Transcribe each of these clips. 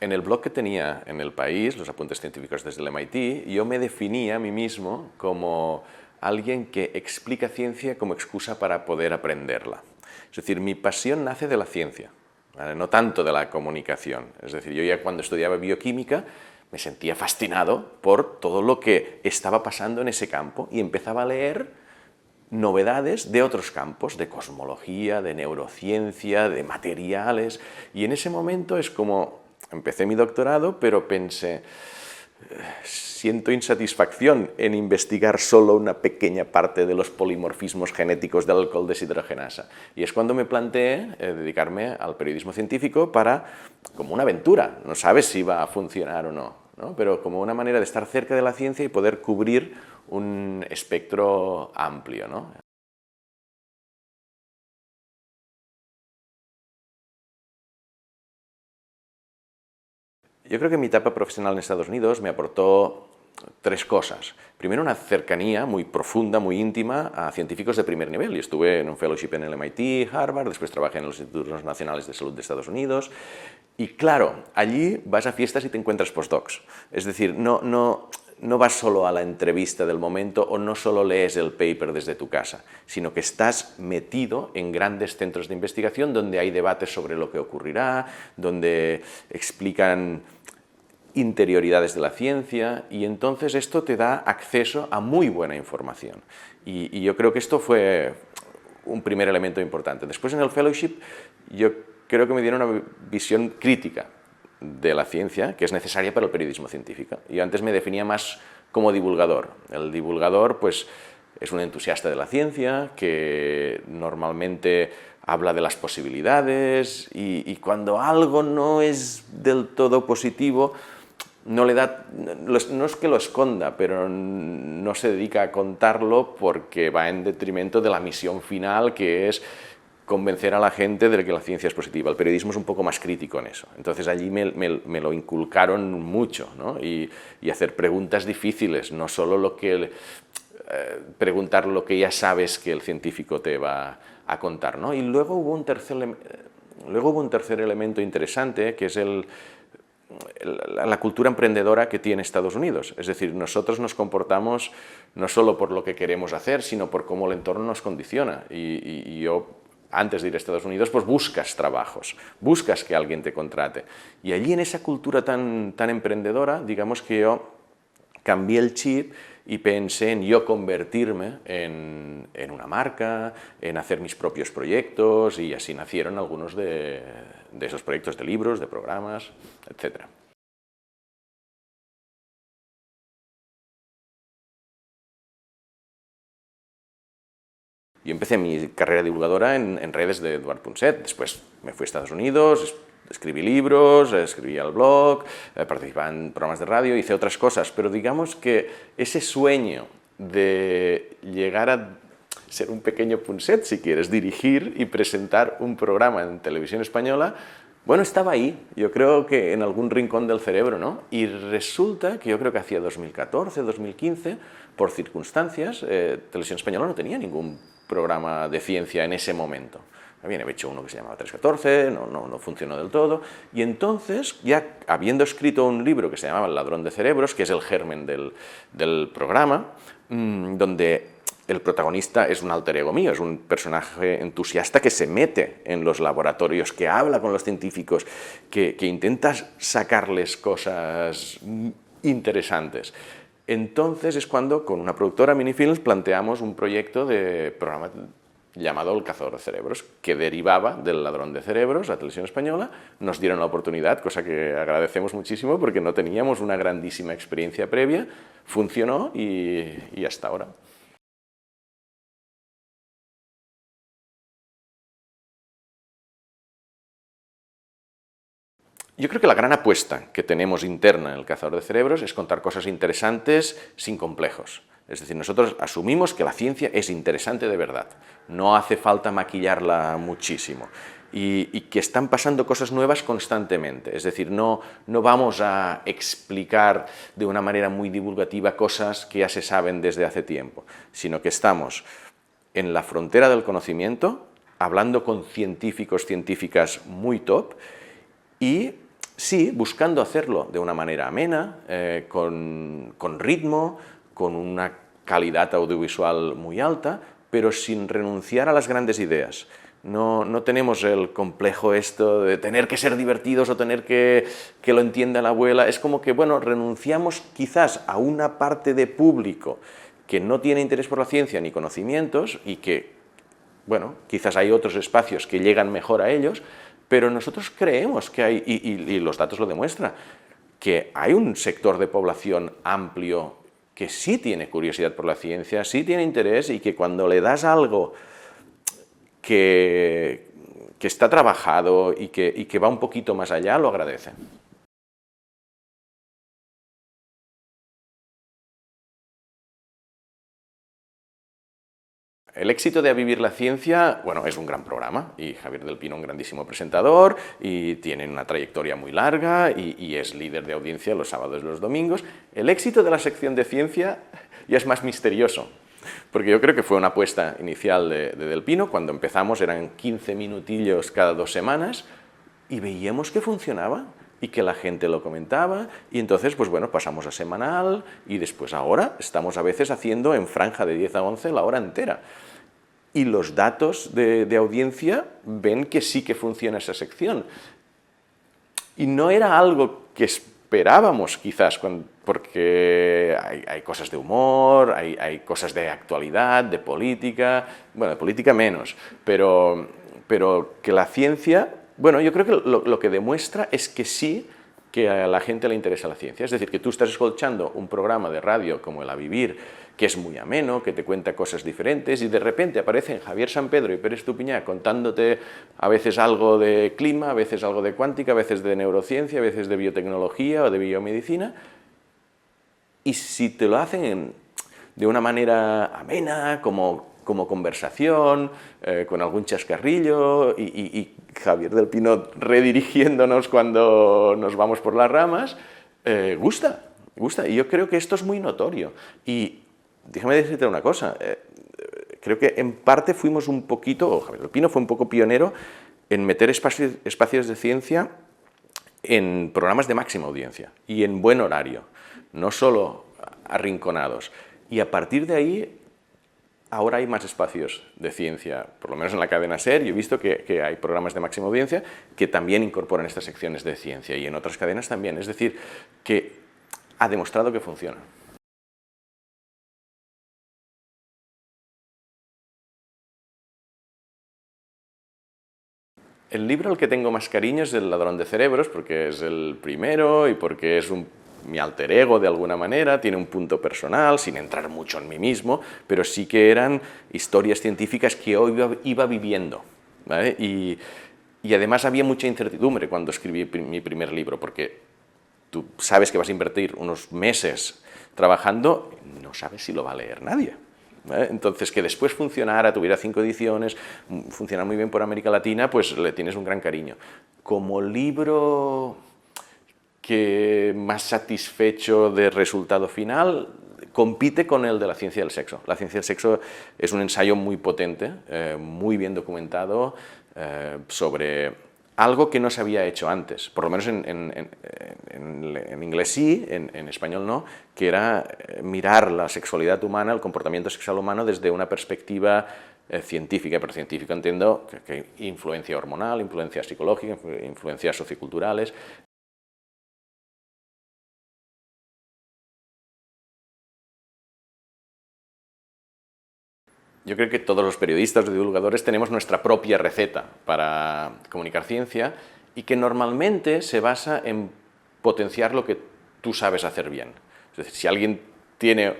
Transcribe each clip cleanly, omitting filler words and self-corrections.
en el blog que tenía en El País, los apuntes científicos desde el MIT, yo me definía a mí mismo como alguien que explica ciencia como excusa para poder aprenderla. Es decir, mi pasión nace de la ciencia, ¿vale? No tanto de la comunicación. Es decir, yo ya cuando estudiaba bioquímica me sentía fascinado por todo lo que estaba pasando en ese campo y empezaba a leer novedades de otros campos, de cosmología, de neurociencia, de materiales, y en ese momento es como, empecé mi doctorado, pero pensé, siento insatisfacción en investigar solo una pequeña parte de los polimorfismos genéticos del alcohol deshidrogenasa. Y es cuando me planteé dedicarme al periodismo científico como una aventura. No sabes si va a funcionar o no, ¿no? Pero como una manera de estar cerca de la ciencia y poder cubrir un espectro amplio, ¿no? Yo creo que mi etapa profesional en Estados Unidos me aportó tres cosas. Primero, una cercanía muy profunda, muy íntima a científicos de primer nivel. Y estuve en un fellowship en el MIT, Harvard, después trabajé en los Institutos Nacionales de Salud de Estados Unidos. Y claro, allí vas a fiestas y te encuentras postdocs. Es decir, no vas solo a la entrevista del momento o no solo lees el paper desde tu casa, sino que estás metido en grandes centros de investigación donde hay debates sobre lo que ocurrirá, donde explican interioridades de la ciencia, y entonces esto te da acceso a muy buena información. Y yo creo que esto fue un primer elemento importante. Después, en el fellowship, yo creo que me dieron una visión crítica de la ciencia que es necesaria para el periodismo científico. Yo antes me definía más como divulgador. El divulgador, pues, es un entusiasta de la ciencia que normalmente habla de las posibilidades y cuando algo no es del todo positivo, no es que lo esconda, pero no se dedica a contarlo porque va en detrimento de la misión final, que es convencer a la gente de que la ciencia es positiva. El periodismo es un poco más crítico en eso. Entonces allí me lo inculcaron mucho, ¿no? Y hacer preguntas difíciles, no solo preguntar lo que ya sabes que el científico te va a contar, ¿no? Y luego hubo un tercer elemento interesante, que es la cultura emprendedora que tiene Estados Unidos. Es decir, nosotros nos comportamos no solo por lo que queremos hacer, sino por cómo el entorno nos condiciona. Y yo, antes de ir a Estados Unidos, pues buscas trabajos, buscas que alguien te contrate. Y allí, en esa cultura tan emprendedora, digamos que yo cambié el chip y pensé en yo convertirme en una marca, en hacer mis propios proyectos, y así nacieron algunos de esos proyectos de libros, de programas, etc. Yo empecé mi carrera divulgadora en redes de Eduard Punset, después me fui a Estados Unidos, escribí libros, escribí al blog, participaba en programas de radio, hice otras cosas, pero digamos que ese sueño de llegar a ser un pequeño Punset, si quieres, dirigir y presentar un programa en televisión española, bueno, estaba ahí, yo creo que en algún rincón del cerebro, ¿no? Y resulta que yo creo que hacia 2014, 2015, por circunstancias, Televisión Española no tenía ningún programa de ciencia en ese momento. Había hecho uno que se llamaba 314, no funcionó del todo, y entonces, ya habiendo escrito un libro que se llamaba El ladrón de cerebros, que es el germen del programa, donde el protagonista es un alter ego mío, es un personaje entusiasta que se mete en los laboratorios, que habla con los científicos, que intenta sacarles cosas interesantes. Entonces es cuando, con una productora, Minifilms, planteamos un proyecto de programa llamado El cazador de cerebros, que derivaba del ladrón de cerebros. La Televisión Española nos dieron la oportunidad, cosa que agradecemos muchísimo porque no teníamos una grandísima experiencia previa, funcionó y hasta ahora. Yo creo que la gran apuesta que tenemos interna en El cazador de cerebros es contar cosas interesantes sin complejos. Es decir, nosotros asumimos que la ciencia es interesante de verdad, no hace falta maquillarla muchísimo, y que están pasando cosas nuevas constantemente. Es decir, no vamos a explicar de una manera muy divulgativa cosas que ya se saben desde hace tiempo, sino que estamos en la frontera del conocimiento, hablando con científicos, científicas muy top, y sí, buscando hacerlo de una manera amena, con ritmo, con una calidad audiovisual muy alta, pero sin renunciar a las grandes ideas. No tenemos el complejo esto de tener que ser divertidos o tener que lo entienda la abuela. Es como que, bueno, renunciamos quizás a una parte de público que no tiene interés por la ciencia ni conocimientos y que, bueno, quizás hay otros espacios que llegan mejor a ellos, pero nosotros creemos que hay, y los datos lo demuestran, que hay un sector de población amplio que sí tiene curiosidad por la ciencia, sí tiene interés y que cuando le das algo que está trabajado y que va un poquito más allá, lo agradece. El éxito de A Vivir la Ciencia, bueno, es un gran programa y Javier del Pino un grandísimo presentador y tiene una trayectoria muy larga y es líder de audiencia los sábados y los domingos. El éxito de la sección de ciencia ya es más misterioso, porque yo creo que fue una apuesta inicial de Del Pino. Cuando empezamos eran 15 minutillos cada 2 semanas y veíamos que funcionaba y que la gente lo comentaba y entonces, pues bueno, pasamos a semanal y después ahora estamos a veces haciendo en franja de 10 a 11 la hora entera. Y los datos de audiencia ven que sí que funciona esa sección. Y no era algo que esperábamos, quizás, porque hay cosas de humor, hay cosas de actualidad, de política, bueno, de política menos, pero que la ciencia, bueno, yo creo que lo que demuestra es que sí que a la gente le interesa la ciencia. Es decir, que tú estás escuchando un programa de radio como el A Vivir, que es muy ameno, que te cuenta cosas diferentes, y de repente aparecen Javier Sampedro y Pérez Tupiñá contándote a veces algo de clima, a veces algo de cuántica, a veces de neurociencia, a veces de biotecnología o de biomedicina, y si te lo hacen de una manera amena, como conversación, con algún chascarrillo, y Javier del Pino redirigiéndonos cuando nos vamos por las ramas, gusta. Y yo creo que esto es muy notorio. Y déjame decirte una cosa, creo que en parte fuimos un poquito, o Javier del Pino fue un poco pionero en meter espacios de ciencia en programas de máxima audiencia y en buen horario, no solo arrinconados. Y a partir de ahí, ahora hay más espacios de ciencia, por lo menos en la cadena SER. Yo he visto que hay programas de máxima audiencia que también incorporan estas secciones de ciencia y en otras cadenas también. Es decir, que ha demostrado que funciona. El libro al que tengo más cariño es El ladrón de cerebros, porque es el primero y porque es mi alter ego de alguna manera, tiene un punto personal, sin entrar mucho en mí mismo, pero sí que eran historias científicas que yo iba viviendo, ¿vale? Y además había mucha incertidumbre cuando escribí mi primer libro, porque tú sabes que vas a invertir unos meses trabajando, no sabes si lo va a leer nadie. Entonces, que después funcionara, tuviera 5 ediciones, funcionara muy bien por América Latina, pues le tienes un gran cariño. Como libro que más satisfecho de resultado final, compite con el de la ciencia del sexo. La ciencia del sexo es un ensayo muy potente, muy bien documentado, sobre algo que no se había hecho antes, por lo menos en inglés sí, en español no, que era mirar la sexualidad humana, el comportamiento sexual humano desde una perspectiva científica, pero científica entiendo que hay influencia hormonal, influencia psicológica, influencias socioculturales. Yo creo que todos los periodistas o divulgadores tenemos nuestra propia receta para comunicar ciencia y que normalmente se basa en potenciar lo que tú sabes hacer bien. Es decir, si alguien tiene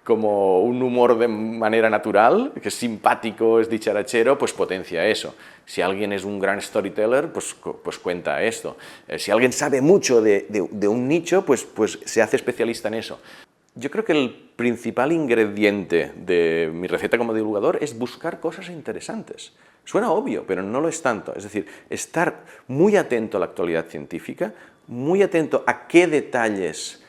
como un humor de manera natural, que es simpático, es dicharachero, pues potencia eso. Si alguien es un gran storyteller, pues cuenta esto. Si alguien sabe mucho de un nicho, pues se hace especialista en eso. Yo creo que el principal ingrediente de mi receta como divulgador es buscar cosas interesantes. Suena obvio, pero no lo es tanto. Es decir, estar muy atento a la actualidad científica, muy atento a qué detalles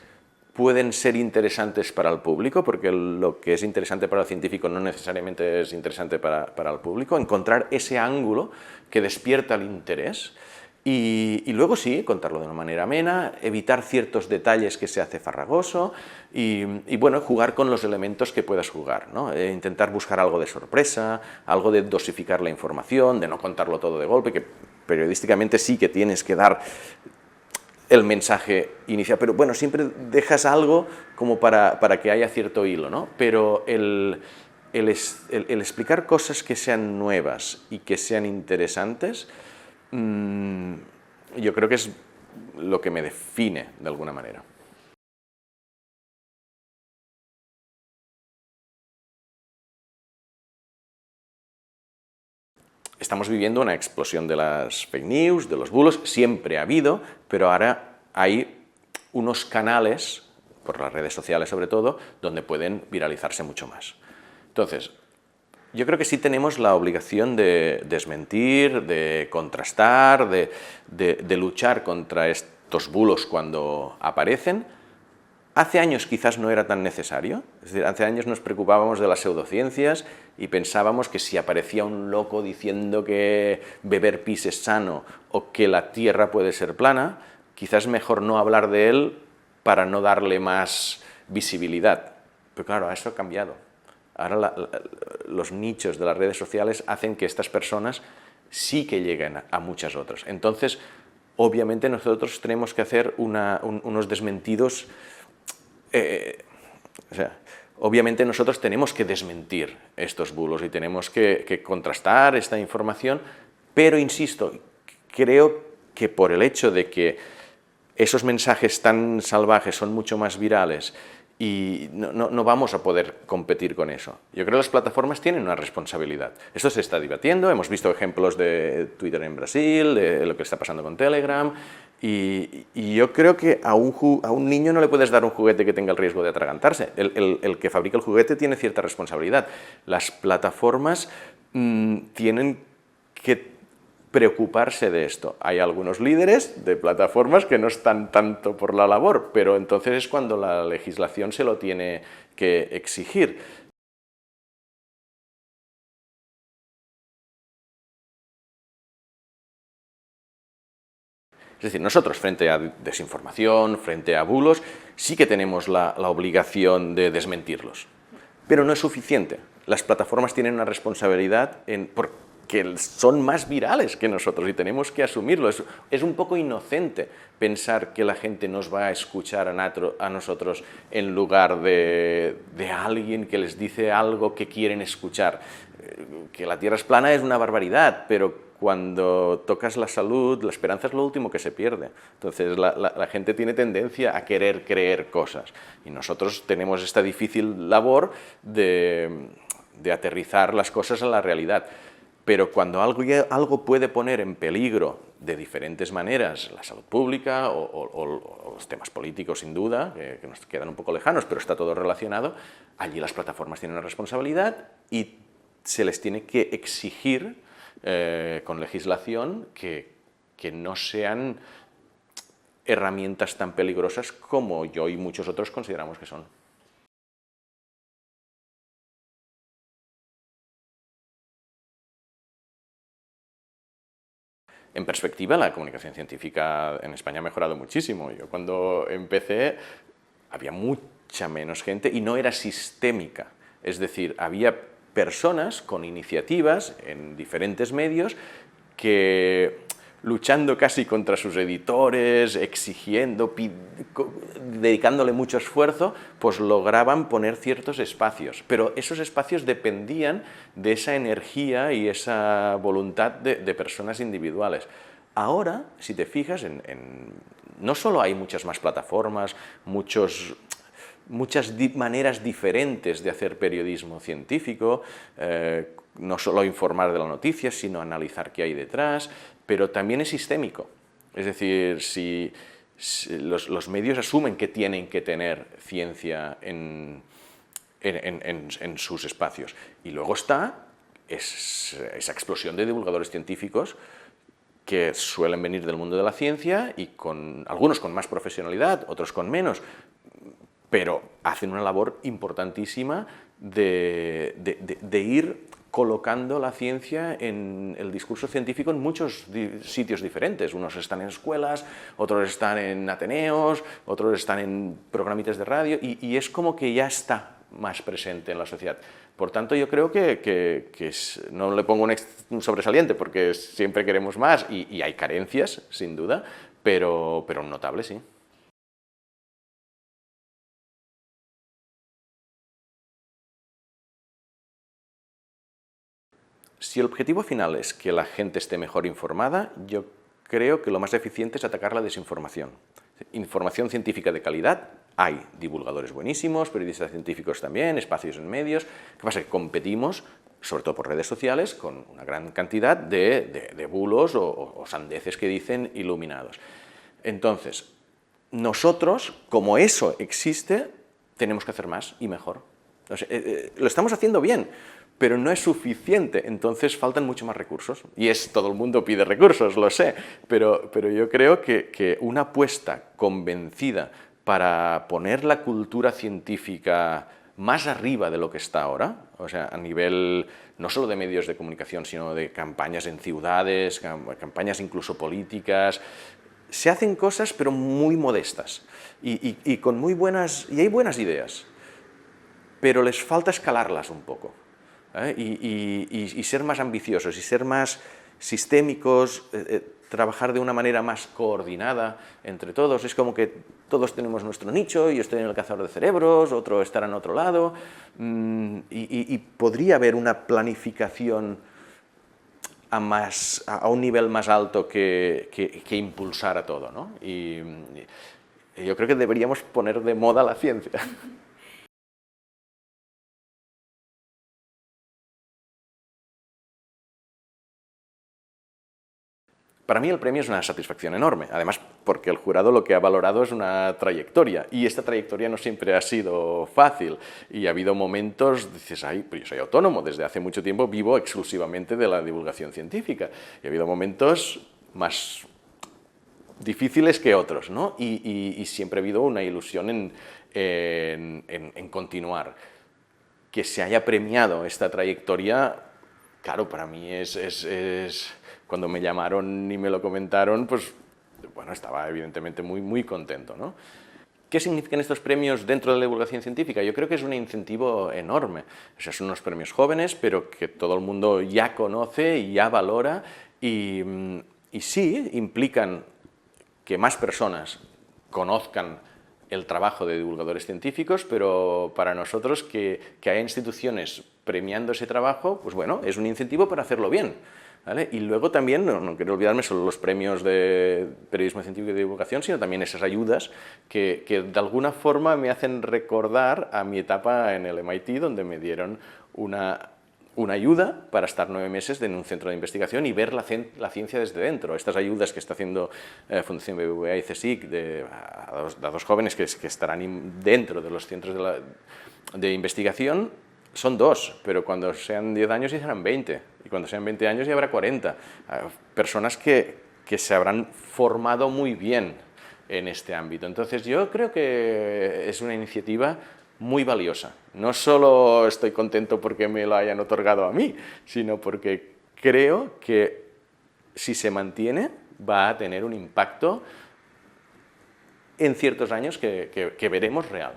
pueden ser interesantes para el público, porque lo que es interesante para el científico no necesariamente es interesante para el público, encontrar ese ángulo que despierta el interés Y luego sí, contarlo de una manera amena, evitar ciertos detalles que se hace farragoso y bueno, jugar con los elementos que puedas jugar, ¿no? Intentar buscar algo de sorpresa, algo de dosificar la información, de no contarlo todo de golpe, que periodísticamente sí que tienes que dar el mensaje inicial, pero bueno, siempre dejas algo como para que haya cierto hilo, ¿no? Pero el explicar cosas que sean nuevas y que sean interesantes, yo creo que es lo que me define de alguna manera. Estamos viviendo una explosión de las fake news, de los bulos, siempre ha habido, pero ahora hay unos canales, por las redes sociales sobre todo, donde pueden viralizarse mucho más. Entonces, yo creo que sí tenemos la obligación de desmentir, de contrastar, de luchar contra estos bulos cuando aparecen. Hace años quizás no era tan necesario, es decir, hace años nos preocupábamos de las pseudociencias y pensábamos que si aparecía un loco diciendo que beber pis es sano o que la Tierra puede ser plana, quizás mejor no hablar de él para no darle más visibilidad. Pero claro, eso ha cambiado. Ahora los nichos de las redes sociales hacen que estas personas sí que lleguen a muchas otras. Entonces, obviamente nosotros tenemos que hacer unos desmentidos. O sea, obviamente nosotros tenemos que desmentir estos bulos y tenemos que contrastar esta información, pero insisto, creo que por el hecho de que esos mensajes tan salvajes son mucho más virales y no vamos a poder competir con eso. Yo creo que las plataformas tienen una responsabilidad. Esto se está debatiendo, hemos visto ejemplos de Twitter en Brasil, de lo que está pasando con Telegram, y yo creo que a un niño no le puedes dar un juguete que tenga el riesgo de atragantarse. El que fabrica el juguete tiene cierta responsabilidad. Las plataformas tienen que preocuparse de esto. Hay algunos líderes de plataformas que no están tanto por la labor, pero entonces es cuando la legislación se lo tiene que exigir. Es decir, nosotros frente a desinformación, frente a bulos, sí que tenemos la obligación de desmentirlos, pero no es suficiente. Las plataformas tienen una responsabilidad porque son más virales que nosotros y tenemos que asumirlo. Es un poco inocente pensar que la gente nos va a escuchar a nosotros en lugar de alguien que les dice algo que quieren escuchar. Que la Tierra es plana es una barbaridad, pero cuando tocas la salud, la esperanza es lo último que se pierde. Entonces la gente tiene tendencia a querer creer cosas y nosotros tenemos esta difícil labor de aterrizar las cosas a la realidad. Pero cuando algo puede poner en peligro de diferentes maneras la salud pública o los temas políticos, sin duda, que nos quedan un poco lejanos, pero está todo relacionado, allí las plataformas tienen una responsabilidad y se les tiene que exigir con legislación que no sean herramientas tan peligrosas como yo y muchos otros consideramos que son. En perspectiva, la comunicación científica en España ha mejorado muchísimo. Yo cuando empecé había mucha menos gente y no era sistémica. Es decir, había personas con iniciativas en diferentes medios que, luchando casi contra sus editores, exigiendo, dedicándole mucho esfuerzo, pues lograban poner ciertos espacios. Pero esos espacios dependían de esa energía y esa voluntad de personas individuales. Ahora, si te fijas, no solo hay muchas más plataformas, muchas maneras diferentes de hacer periodismo científico, no solo informar de la noticia, sino analizar qué hay detrás, pero también es sistémico. Es decir, si los medios asumen que tienen que tener ciencia en sus espacios. Y luego está esa explosión de divulgadores científicos que suelen venir del mundo de la ciencia y algunos con más profesionalidad, otros con menos, pero hacen una labor importantísima de ir colocando la ciencia en el discurso científico en muchos sitios diferentes. Unos están en escuelas, otros están en ateneos, otros están en programitas de radio, y es como que ya está más presente en la sociedad. Por tanto, yo creo que no le pongo un sobresaliente, porque siempre queremos más, y hay carencias, sin duda, pero notable, sí. Si el objetivo final es que la gente esté mejor informada, yo creo que lo más eficiente es atacar la desinformación. Información científica de calidad, hay divulgadores buenísimos, periodistas científicos también, espacios en medios. ¿Qué pasa? Que competimos, sobre todo por redes sociales, con una gran cantidad de bulos o sandeces que dicen iluminados. Entonces, nosotros, como eso existe, tenemos que hacer más y mejor. Lo estamos haciendo bien, pero no es suficiente, entonces faltan mucho más recursos. Y todo el mundo pide recursos, lo sé, pero yo creo que una apuesta convencida para poner la cultura científica más arriba de lo que está ahora, o sea, a nivel no solo de medios de comunicación, sino de campañas en ciudades, campañas incluso políticas. Se hacen cosas, pero muy modestas, y con muy buenas, y hay buenas ideas, pero les falta escalarlas un poco, ¿eh? Y ser más ambiciosos, y ser más sistémicos, trabajar de una manera más coordinada entre todos. Es como que todos tenemos nuestro nicho, yo estoy en el cazador de cerebros, otro estará en otro lado, y podría haber una planificación a un nivel más alto que impulsara todo, ¿no? Y yo creo que deberíamos poner de moda la ciencia. Para mí el premio es una satisfacción enorme, además porque el jurado lo que ha valorado es una trayectoria, y esta trayectoria no siempre ha sido fácil, y ha habido momentos, dices, ay, pues yo soy autónomo, desde hace mucho tiempo vivo exclusivamente de la divulgación científica, y ha habido momentos más difíciles que otros, ¿no? Y siempre ha habido una ilusión en continuar. Que se haya premiado esta trayectoria, claro, para mí cuando me llamaron y me lo comentaron, pues, bueno, estaba evidentemente muy contento, ¿no? ¿Qué significan estos premios dentro de la divulgación científica? Yo creo que es un incentivo enorme. O sea, son unos premios jóvenes, pero que todo el mundo ya conoce y ya valora, y sí, implican que más personas conozcan el trabajo de divulgadores científicos, pero para nosotros que haya instituciones premiando ese trabajo, pues bueno, es un incentivo para hacerlo bien, ¿vale? Y luego también, no quiero olvidarme solo los premios de periodismo científico y de divulgación, sino también esas ayudas que de alguna forma me hacen recordar a mi etapa en el MIT, donde me dieron una ayuda para estar 9 meses en un centro de investigación y ver la ciencia desde dentro. Estas ayudas que está haciendo Fundación BBVA y CSIC a dos jóvenes que estarán dentro de los centros de investigación son 2, pero cuando sean 10 años ya serán 20, y cuando sean 20 años ya habrá 40. Personas que se habrán formado muy bien en este ámbito. Entonces yo creo que es una iniciativa muy valiosa. No solo estoy contento porque me lo hayan otorgado a mí, sino porque creo que si se mantiene va a tener un impacto en ciertos años que veremos real.